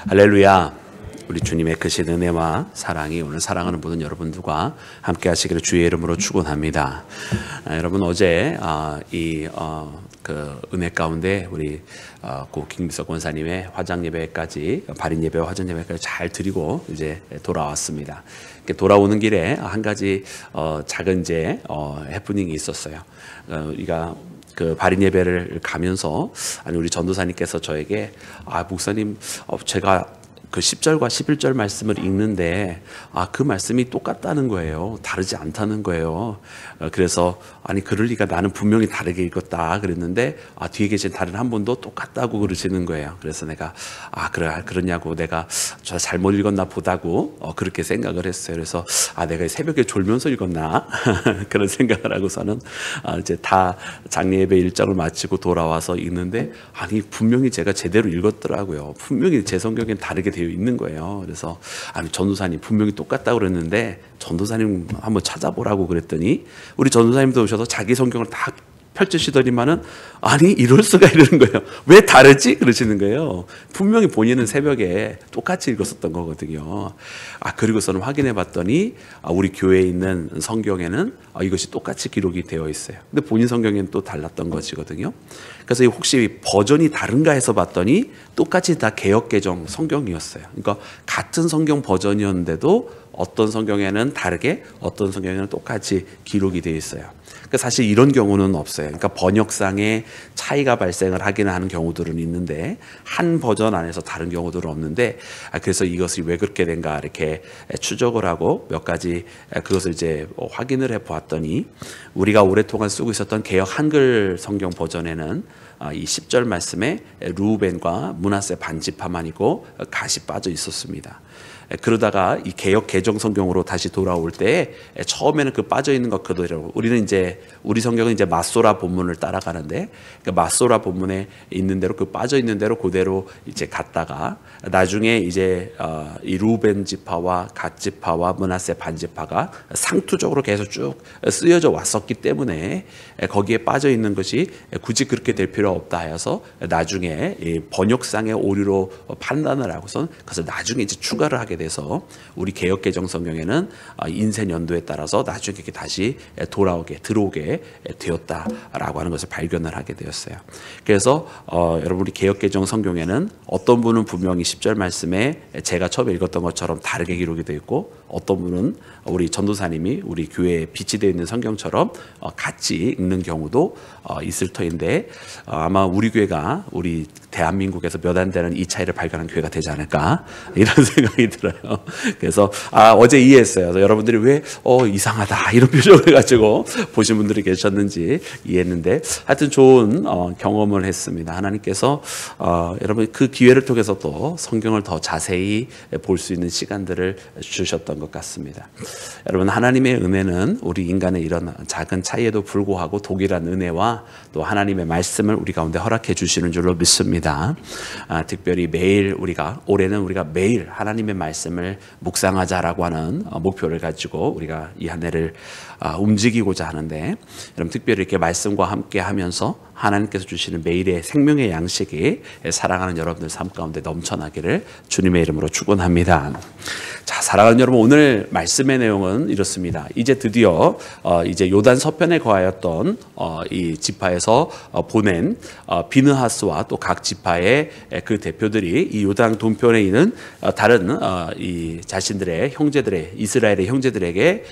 할렐루야. 우리 주님의 크신 은혜와 사랑이 오늘 사랑하는 모든 여러분들과 함께 하시기를 주의 이름으로 축원합니다. 여러분 어제 그 은혜 가운데 우리 고 김미석 권사님의 화장 예배까지 발인 예배와 화장 예배까지 잘 드리고 이제 돌아왔습니다. 돌아오는 길에 한 가지 작은 이제 해프닝이 있었어요. 우리가 그 발인 예배를 가면서 우리 전도사님께서 저에게 목사님 제가 그 10절과 11절 말씀을 읽는데 그 말씀이 똑같다는 거예요. 다르지 않다는 거예요. 그래서 그럴 리가, 나는 분명히 다르게 읽었다 그랬는데 뒤에 계신 다른 한 분도 똑같다고 그러시는 거예요. 그래서 내가 그러냐고, 내가 저 잘못 읽었나 보다고 그렇게 생각을 했어요. 그래서 내가 새벽에 졸면서 읽었나 그런 생각을 하고서는 이제 다 장례 예배 일정을 마치고 돌아와서 읽는데 분명히 제가 제대로 읽었더라고요. 분명히 제 성경엔 다르게 되어 있는 거예요. 그래서 전도사님 분명히 똑같다고 그랬는데 전도사님 한번 찾아보라고 그랬더니 우리 전도사님도 오셔서 자기 성경을 다 펼치시더니만은 이럴 수가, 이러는 거예요. 왜 다르지? 그러시는 거예요. 분명히 본인은 새벽에 똑같이 읽었었던 거거든요. 그리고서는 확인해 봤더니 우리 교회에 있는 성경에는 이것이 똑같이 기록이 되어 있어요. 근데 본인 성경에는 또 달랐던 것이거든요. 그래서 혹시 버전이 다른가 해서 봤더니 똑같이 다 개역개정 성경이었어요. 그러니까 같은 성경 버전이었는데도 어떤 성경에는 다르게, 어떤 성경에는 똑같이 기록이 되어 있어요. 사실 이런 경우는 없어요. 그러니까 번역상에 차이가 발생을 하기는 하는 경우들은 있는데 한 버전 안에서 다른 경우들은 없는데, 그래서 이것이 왜 그렇게 된가 이렇게 추적을 하고 몇 가지 그것을 이제 확인을 해 보았더니, 우리가 오랫동안 쓰고 있었던 개역 한글 성경 버전에는 이 10절 말씀에 르우벤과 므낫세 반지파만 있고 갓이 빠져 있었습니다. 그러다가 이 개역 개정 성경으로 다시 돌아올 때 처음에는 그 빠져 있는 것 그대로, 우리는 이제 우리 성경은 이제 마소라 본문을 따라가는데 그 마소라 본문에 있는 대로, 그 빠져 있는 대로 그대로 이제 갔다가 나중에 이제 이 루벤 지파와 갓 지파와 므낫세 반지파가 상투적으로 계속 쭉 쓰여져 왔었기 때문에 거기에 빠져 있는 것이 굳이 그렇게 될 필요 없다 하여서 나중에 이 번역상의 오류로 판단을 하고선 그래서 나중에 이제 추가를 하게 돼서 우리 개역 개정 성경에는 인쇄 연도에 따라서 나중에 이렇게 다시 들어오게 되었다라고 하는 것을 발견을 하게 되었어요. 그래서 여러분 우리 개역 개정 성경에는 어떤 분은 분명히 10절 말씀에 제가 처음에 읽었던 것처럼 다르게 기록이 되어 있고, 어떤 분은 우리 전도사님이 우리 교회에 빛이 되어 있는 성경처럼 같이 읽는 경우도 있을 터인데, 아마 우리 교회가 우리 대한민국에서 몇 안 되는 이 차이를 발견한 교회가 되지 않을까 이런 생각이 들어요. 그래서 어제 이해했어요. 여러분들이 왜 이상하다 이런 표정을 가지고 보신 분들이 계셨는지 이해했는데, 하여튼 좋은 경험을 했습니다. 하나님께서 여러분 그 기회를 통해서 또 성경을 더 자세히 볼 수 있는 시간들을 주셨던 것 같습니다. 여러분 하나님의 은혜는 우리 인간의 이런 작은 차이에도 불구하고 동일한 은혜와 또 하나님의 말씀을 우리 가운데 허락해 주시는 줄로 믿습니다. 특별히 매일 올해는 우리가 매일 하나님의 말씀을 묵상하자라고 하는 목표를 가지고 우리가 이 한 해를 움직이고자 하는데, 여러분 특별히 이렇게 말씀과 함께 하면서 하나님께서 주시는 매일의 생명의 양식이 사랑하는 여러분들 삶 가운데 넘쳐나기를 주님의 이름으로 축원합니다. 자, 사랑하는 여러분, 오늘 말씀의 내용은 이렇습니다. 이제 드디어 이제 요단 서편에 거하였던 이 지파에서 보낸 비느하스와 또 각 지파의 그 대표들이 이 요단 동편에 있는 다른 이 자신들의 형제들의, 이스라엘의 형제들에게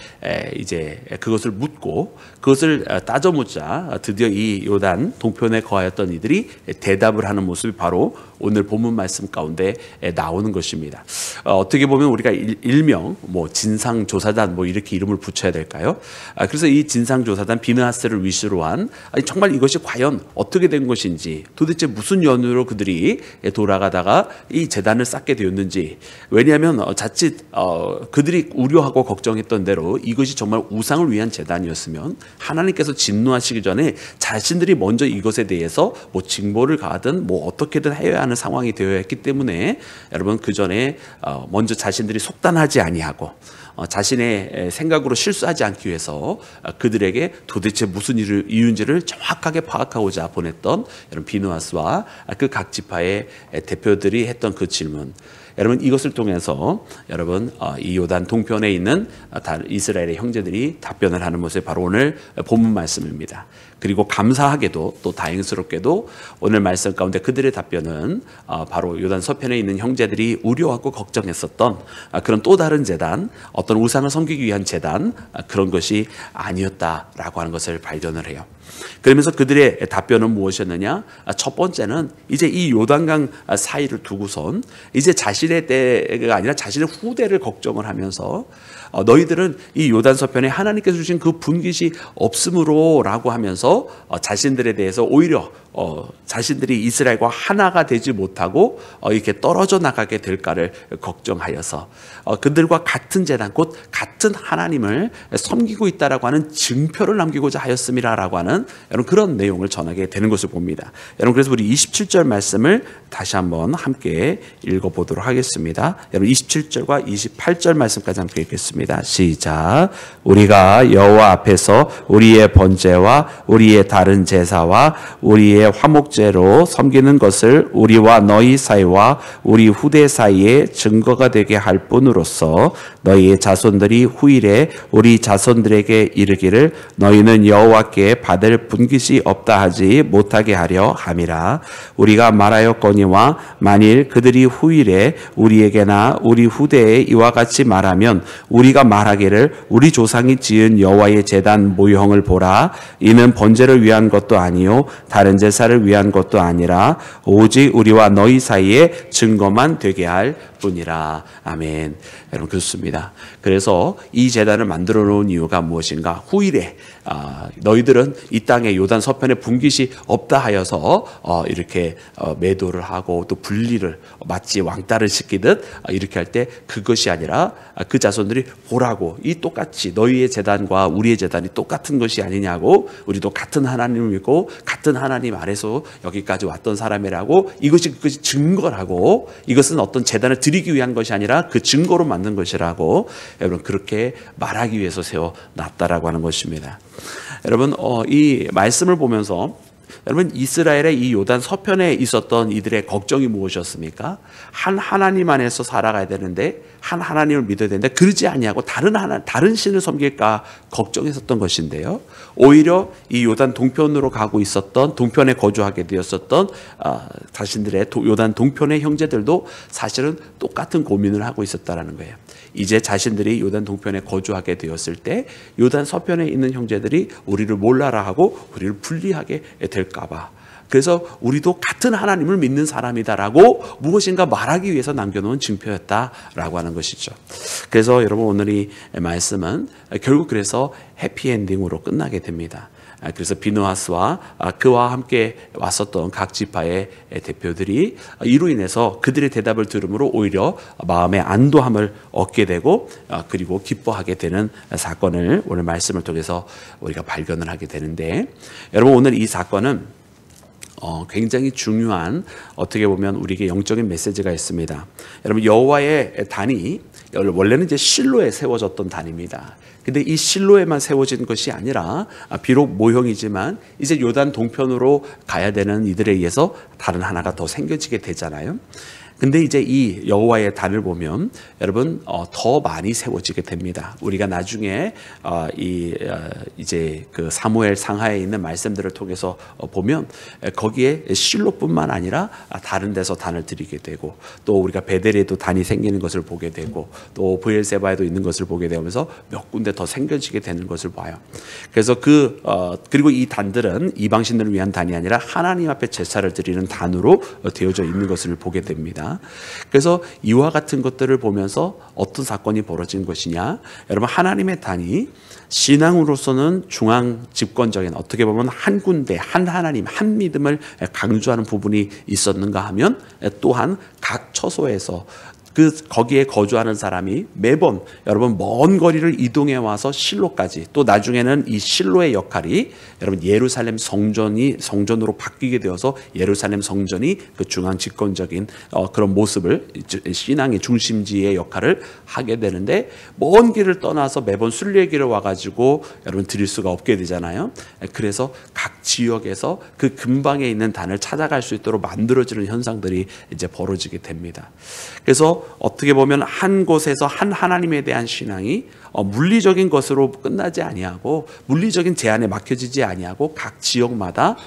이제 그것을 묻고 그것을 따져 묻자 드디어 이 요단 동편에 거하였던 이들이 대답을 하는 모습이 바로 오늘 본문 말씀 가운데 나오는 것입니다. 어떻게 보면 우리가 일명 진상조사단 이렇게 이름을 붙여야 될까요? 그래서 이 진상조사단 비느하스를 위시로 한 정말 이것이 과연 어떻게 된 것인지, 도대체 무슨 연유로 그들이 돌아가다가 이 제단을 쌓게 되었는지, 왜냐하면 자칫 그들이 우려하고 걱정했던 대로 이것이 정말 우상을 위한 제단이었으면 하나님께서 진노하시기 전에 자신들이 먼저 이것에 대해서 징벌을 가하든 어떻게든 해야 하는 상황이 되어 있기 때문에 여러분 그 전에 먼저 자신들이 속단하지 아니하고 자신의 생각으로 실수하지 않기 위해서 그들에게 도대체 무슨 이유인지를 정확하게 파악하고자 보냈던 여러분 비느하스와 그 각 지파의 대표들이 했던 그 질문. 여러분 이것을 통해서 여러분 이 요단 동편에 있는 이스라엘의 형제들이 답변을 하는 모습이 바로 오늘 본문 말씀입니다. 그리고 감사하게도 또 다행스럽게도 오늘 말씀 가운데 그들의 답변은 바로 요단 서편에 있는 형제들이 우려하고 걱정했었던 그런 또 다른 제단, 어떤 우상을 섬기기 위한 제단, 그런 것이 아니었다라고 하는 것을 발견을 해요. 그러면서 그들의 답변은 무엇이었느냐? 첫 번째는 이제 이 요단강 사이를 두고선 이제 자신의 때가 아니라 자신의 후대를 걱정을 하면서 너희들은 이 요단 서편에 하나님께서 주신 그 분깃이 없으므로 라고 하면서 자신들에 대해서 오히려 자신들이 이스라엘과 하나가 되지 못하고 이렇게 떨어져 나가게 될까를 걱정하여서 그들과 같은 제단 곧 같은 하나님을 섬기고 있다라고 하는 증표를 남기고자 하였음이라라고 하는 여러분 그런 내용을 전하게 되는 것을 봅니다. 여러분 그래서 우리 27절 말씀을 다시 한번 함께 읽어보도록 하겠습니다. 여러분 27절과 28절 말씀까지 함께 읽겠습니다. 시작. 우리가 여호와 앞에서 우리의 번제와 우리의 다른 제사와 우리의 화목제로 섬기는 것을 우리와 너희 사이와 우리 후대 사이에 증거가 되게 할 뿐으로써 너희의 자손들이 후일에 우리 자손들에게 이르기를 너희는 여호와께 받을 분깃이 없다 하지 못하게 하려 함이라. 우리가 말하였거니와 만일 그들이 후일에 우리에게나 우리 후대에 이와 같이 말하면 우리가 말하기를 우리 조상이 지은 여호와의 제단 모형을 보라. 이는 번제를 위한 것도 아니요 다른 제사를 위한 것도 아니라 오직 우리와 너희 사이에 증거만 되게 할 뿐이라. 아멘. 여러분 그렇습니다. 그래서 이 제단을 만들어 놓은 이유가 무엇인가? 후일에 너희들은 이 땅에 요단 서편에 분깃이 없다 하여서 이렇게 매도를 하고 또 분리를 마치 왕따를 시키듯 이렇게 할 때 그것이 아니라 그 자손들이 보라고 이 똑같이 너희의 제단과 우리의 제단이 똑같은 것이 아니냐고 우리도 같은 하나님을 믿고 같은 하나님 아래서 여기까지 왔던 사람이라고 이것이 증거라고 이것은 어떤 제단을 드리기 위한 것이 아니라 그 증거로 만든 것이라고 여러분 그렇게 말하기 위해서 세워놨다라고 하는 것입니다. 여러분 이 말씀을 보면서 여러분 이스라엘의 이 요단 서편에 있었던 이들의 걱정이 무엇이었습니까? 한 하나님 안에서 살아가야 되는데 한 하나님을 믿어야 되는데 그러지 아니하고 다른 신을 섬길까 걱정했었던 것인데요. 오히려 이 요단 동편으로 가고 있었던 동편에 거주하게 되었었던 자신들의 요단 동편의 형제들도 사실은 똑같은 고민을 하고 있었다라는 거예요. 이제 자신들이 요단 동편에 거주하게 되었을 때 요단 서편에 있는 형제들이 우리를 몰라라 하고 우리를 분리하게 될까봐 그래서 우리도 같은 하나님을 믿는 사람이다라고 무엇인가 말하기 위해서 남겨놓은 증표였다라고 하는 것이죠. 그래서 여러분 오늘 이 말씀은 결국 그래서 해피엔딩으로 끝나게 됩니다. 그래서 비느하스와 그와 함께 왔었던 각 지파의 대표들이 이로 인해서 그들의 대답을 들음으로 오히려 마음의 안도함을 얻게 되고 그리고 기뻐하게 되는 사건을 오늘 말씀을 통해서 우리가 발견을 하게 되는데 여러분 오늘 이 사건은 굉장히 중요한 어떻게 보면 우리에게 영적인 메시지가 있습니다. 여러분 여호와의 단이 원래는 이제 실로에 세워졌던 단입니다. 근데 이 실로에만 세워진 것이 아니라 비록 모형이지만 이제 요단 동편으로 가야 되는 이들에 의해서 다른 하나가 더 생겨지게 되잖아요. 근데 이제 이 여호와의 단을 보면 여러분 더 많이 세워지게 됩니다. 우리가 나중에 이제 그 사무엘 상하에 있는 말씀들을 통해서 보면 거기에 실로뿐만 아니라 다른 데서 단을 드리게 되고 또 우리가 베델에도 단이 생기는 것을 보게 되고 또 브엘세바에도 있는 것을 보게 되면서 몇 군데 더 생겨지게 되는 것을 봐요. 그래서 그리고 이 단들은 이방신들을 위한 단이 아니라 하나님 앞에 제사를 드리는 단으로 되어져 있는 것을 보게 됩니다. 그래서 이와 같은 것들을 보면서 어떤 사건이 벌어진 것이냐? 여러분 하나님의 단이 신앙으로서는 중앙 집권적인 어떻게 보면 한 군데 한 하나님 한 믿음을 강조하는 부분이 있었는가 하면 또한 각 처소에서 거기에 거주하는 사람이 매번 여러분 먼 거리를 이동해 와서 실로까지, 또 나중에는 이 실로의 역할이 여러분 예루살렘 성전으로 바뀌게 되어서 예루살렘 성전이 그 중앙 집권적인 그런 모습을, 신앙의 중심지의 역할을 하게 되는데, 먼 길을 떠나서 매번 순례길을 와가지고 여러분 드릴 수가 없게 되잖아요. 그래서 각 지역에서 그 근방에 있는 단을 찾아갈 수 있도록 만들어지는 현상들이 이제 벌어지게 됩니다. 그래서 어떻게 보면 한 곳에서 한 하나님에 대한 신앙이 물리적인 것으로 끝나지 아니하고, 물리적인 제한에 막혀지지 아니하고, 각 지역마다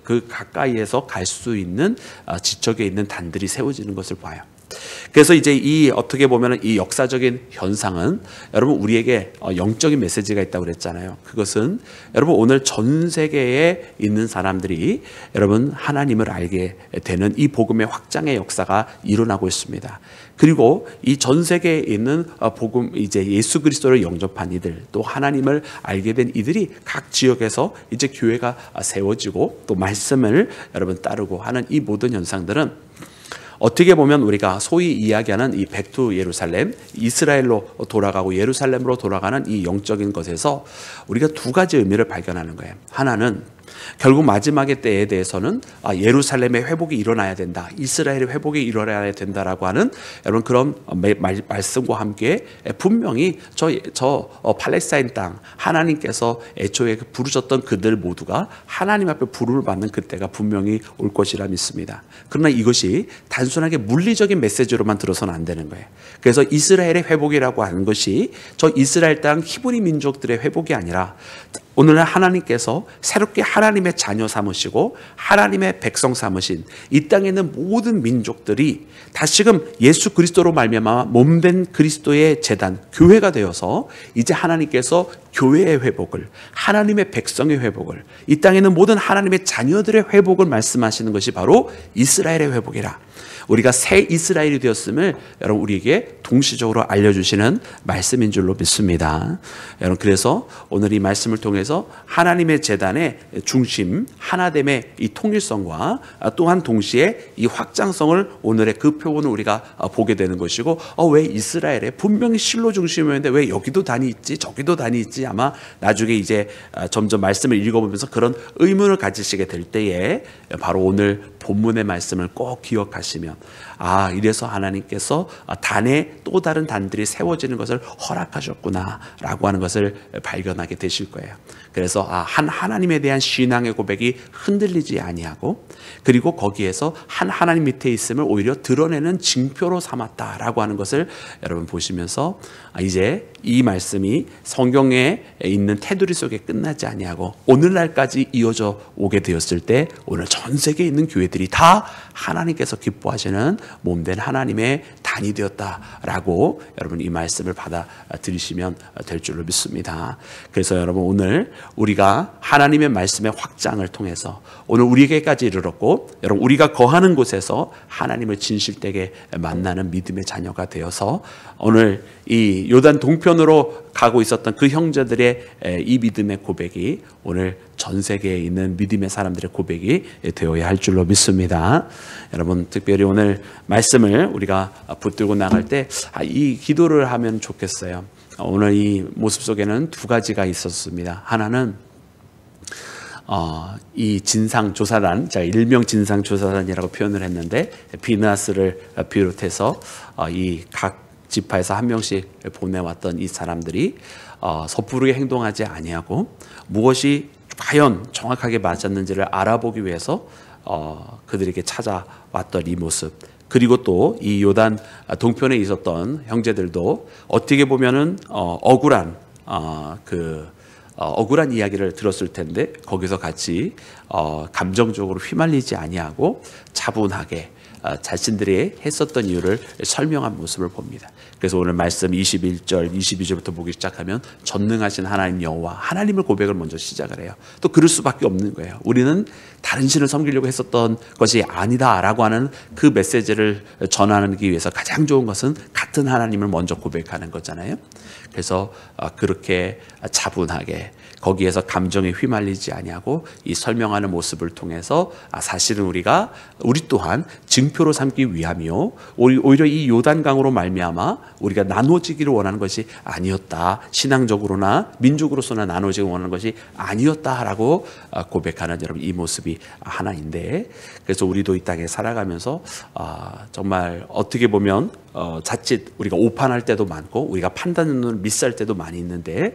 그 가까이에서 갈 수 있는 지척에 있는 단들이 세워지는 것을 봐요. 그래서 이제 이 어떻게 보면 이 역사적인 현상은 여러분 우리에게 영적인 메시지가 있다고 그랬잖아요. 그것은 여러분 오늘 전 세계에 있는 사람들이 여러분 하나님을 알게 되는 이 복음의 확장의 역사가 일어나고 있습니다. 그리고 이 전 세계에 있는 복음, 이제 예수 그리스도를 영접한 이들, 또 하나님을 알게 된 이들이 각 지역에서 이제 교회가 세워지고 또 말씀을 여러분 따르고 하는 이 모든 현상들은 어떻게 보면 우리가 소위 이야기하는 이 백투 예루살렘, 이스라엘로 돌아가고 예루살렘으로 돌아가는 이 영적인 것에서 우리가 두 가지 의미를 발견하는 거예요. 하나는 결국 마지막의 때에 대해서는 예루살렘의 회복이 일어나야 된다, 이스라엘의 회복이 일어나야 된다라고 하는 여러분 그런 말씀과 함께 분명히 저 팔레스타인 땅, 하나님께서 애초에 부르셨던 그들 모두가 하나님 앞에 부름을 받는 그때가 분명히 올 것이라 믿습니다. 그러나 이것이 단순하게 물리적인 메시지로만 들어서는 안 되는 거예요. 그래서 이스라엘의 회복이라고 하는 것이 저 이스라엘 땅 히브리 민족들의 회복이 아니라 오늘날 하나님께서 새롭게 하나님의 자녀 삼으시고 하나님의 백성 삼으신 이 땅에 있는 모든 민족들이 다시금 예수 그리스도로 말미암아 몸된 그리스도의 제단, 교회가 되어서 이제 하나님께서 교회의 회복을, 하나님의 백성의 회복을, 이 땅에 있는 모든 하나님의 자녀들의 회복을 말씀하시는 것이 바로 이스라엘의 회복이라. 우리가 새 이스라엘이 되었음을 여러분 우리에게 동시적으로 알려주시는 말씀인 줄로 믿습니다. 여러분 그래서 오늘 이 말씀을 통해서 하나님의 제단의 중심, 하나됨의 이 통일성과 또한 동시에 이 확장성을 오늘의 그 표본을 우리가 보게 되는 것이고, 왜 이스라엘에 분명히 실로 중심이었는데 왜 여기도 단이 있지 저기도 단이 있지, 아마 나중에 이제 점점 말씀을 읽어보면서 그런 의문을 가지시게 될 때에 바로 오늘 본문의 말씀을 꼭 기억하시면, 이래서 하나님께서 단에 또 다른 단들이 세워지는 것을 허락하셨구나 라고 하는 것을 발견하게 되실 거예요. 그래서 한 하나님에 대한 신앙의 고백이 흔들리지 아니하고, 그리고 거기에서 한 하나님 밑에 있음을 오히려 드러내는 징표로 삼았다라고 하는 것을 여러분 보시면서 이제 이 말씀이 성경에 있는 테두리 속에 끝나지 아니하고 오늘날까지 이어져 오게 되었을 때 오늘 전 세계에 있는 교회들이 다 하나님께서 기뻐하시는 몸된 하나님의 단이 되었다라고 여러분 이 말씀을 받아들이시면 될 줄로 믿습니다. 그래서 여러분 오늘 우리가 하나님의 말씀의 확장을 통해서 오늘 우리에게까지 이르렀고, 여러분 우리가 거하는 곳에서 하나님을 진실되게 만나는 믿음의 자녀가 되어서 오늘 이 요단 동편으로 가고 있었던 그 형제들의 이 믿음의 고백이 오늘 전 세계에 있는 믿음의 사람들의 고백이 되어야 할 줄로 믿습니다. 여러분 특별히 오늘 말씀을 우리가 붙들고 나갈 때 이 기도를 하면 좋겠어요. 오늘 이 모습 속에는 두 가지가 있었습니다. 하나는 이 진상조사단, 제가 일명 진상조사단이라고 표현을 했는데, 비느하스를 비롯해서 이 각 지파에서 한 명씩 보내왔던 이 사람들이 섣부르게 행동하지 아니하고 무엇이 과연 정확하게 맞았는지를 알아보기 위해서 그들에게 찾아왔던 이 모습, 그리고 또 이 요단 동편에 있었던 형제들도 어떻게 보면은 억울한 이야기를 들었을 텐데 거기서 같이 감정적으로 휘말리지 아니하고 차분하게 자신들이 했었던 이유를 설명한 모습을 봅니다. 그래서 오늘 말씀 21절, 22절부터 보기 시작하면 전능하신 하나님 여호와, 하나님을 고백을 먼저 시작을 해요. 또 그럴 수밖에 없는 거예요. 우리는 다른 신을 섬기려고 했었던 것이 아니다라고 하는 그 메시지를 전하기 위해서 가장 좋은 것은 같은 하나님을 먼저 고백하는 거잖아요. 그래서 그렇게 차분하게 거기에서 감정에 휘말리지 아니하고 이 설명하는 모습을 통해서 사실은 우리 또한 징표로 삼기 위함이요 오히려 이 요단강으로 말미암아 우리가 나눠지기를 원하는 것이 아니었다. 신앙적으로나 민족으로서나 나눠지기를 원하는 것이 아니었다라고 고백하는 여러분 이 모습이 하나인데, 그래서 우리도 이 땅에 살아가면서 정말 어떻게 보면 자칫 우리가 오판할 때도 많고 우리가 판단을 미스할 때도 많이 있는데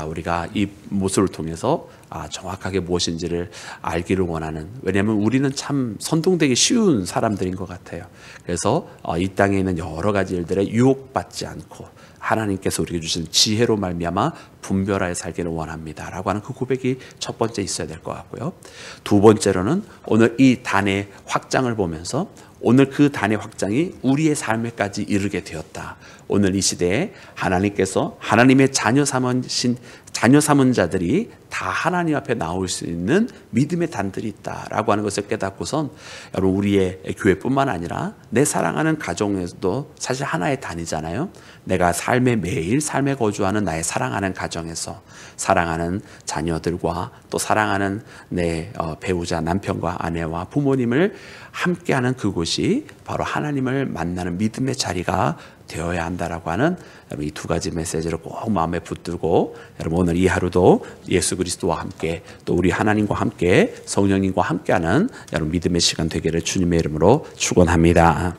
우리가 이 모습을 통해서 정확하게 무엇인지를 알기를 원하는, 왜냐하면 우리는 참 선동되기 쉬운 사람들인 것 같아요. 그래서 이 땅에 있는 여러 가지 일들에 유혹받지 않고 하나님께서 우리에게 주신 지혜로 말미암아 분별하여 살기를 원합니다라고 하는 그 고백이 첫 번째 있어야 될 것 같고요. 두 번째로는 오늘 이 단의 확장을 보면서 오늘 그 단의 확장이 우리의 삶에까지 이르게 되었다. 오늘 이 시대에 하나님께서 하나님의 자녀 삼은 자들이 다 하나님 앞에 나올 수 있는 믿음의 단들이 있다라고 하는 것을 깨닫고선 여러분 우리의 교회뿐만 아니라 내 사랑하는 가정에서도 사실 하나의 단이잖아요. 내가 매일 삶에 거주하는 나의 사랑하는 가정에서 사랑하는 자녀들과 또 사랑하는 내 배우자 남편과 아내와 부모님을 함께하는 그곳이 바로 하나님을 만나는 믿음의 자리가 되어야 한다라고 하는 여러분 이 두 가지 메시지를 꼭 마음에 붙들고 여러분 오늘 이 하루도 예수 그리스도와 함께 또 우리 하나님과 함께 성령님과 함께하는 여러분 믿음의 시간 되기를 주님의 이름으로 축원합니다.